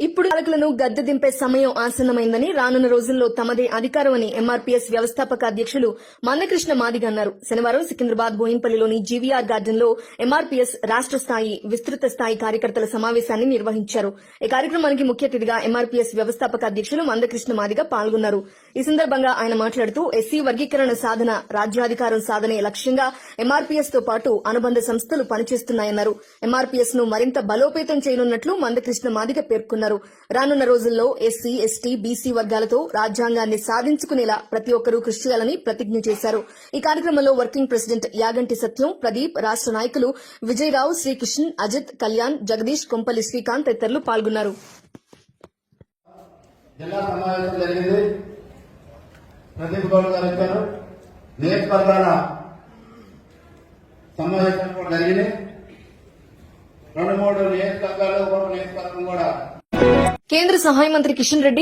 ఇప్పుడు పాలకులను గద్దె దింపే సమయం ఆసన్నమైందని, రానున్న రోజుల్లో తమదే అధికారమని ఎంఆర్పీఎస్ వ్యవస్థాపక అధ్యక్షులు మందకృష్ణ మాదిగ అన్నారు. శనివారం సికింద్రాబాద్ బోయిన్పల్లిలోని జీవీఆర్ గార్డెన్ లో ఎంఆర్పీఎస్ రాష్ట స్థాయి విస్తృత స్థాయి కార్యకర్తల సమావేశాన్ని నిర్వహించారు. ఈ కార్యక్రమానికి ముఖ్య అతిథిగా ఎంఆర్పీఎస్ వ్యవస్థాపక అధ్యక్షులు మందకృష్ణ మాదిగ పాల్గొన్నారు. ఈ సందర్భంగా ఆయన మాట్లాడుతూ ఎస్సీ వర్గీకరణ సాధన, రాజ్యాధికారం సాధనే లక్ష్యంగా ఎంఆర్పీఎస్ తో పాటు అనుబంధ సంస్థలు పనిచేస్తున్నాయన్నారు. ఎంఆర్పీఎస్ ను మరింత బలోపేతం చేయనున్నట్లు మందకృష్ణ మాదిగ పేర్కొన్నారు. రానున్న రోజుల్లో ఎస్సీ, ఎస్టీ, బీసీ వర్గాలతో రాజ్యాంగాన్ని సాధించుకునేలా ప్రతి ఒక్కరూ కృషి చేయాలని ప్రతిజ్ఞ చేశారు. ఈ కార్యక్రమంలో వర్కింగ్ ప్రెసిడెంట్ యాగంటి సత్యం, ప్రదీప్, రాష్ట నాయకులు విజయరావు, శ్రీకృష్ణ, అజిత్, కళ్యాణ్, జగదీష్, కొంపల్లి శ్రీకాంత్ తదితరులు పాల్గొన్నారు. జిల్లా సమావేశం జరిగింది. ప్రదీప్ గౌడ్ గారు వచ్చారు. నియోజకవర్గాల సమావేశం కూడా జరిగింది. 2-3 నియోజకవర్గాలు, ఒక నియోజకవర్గం కూడా కేంద్ర సహాయ మంత్రి కిషన్ రెడ్డి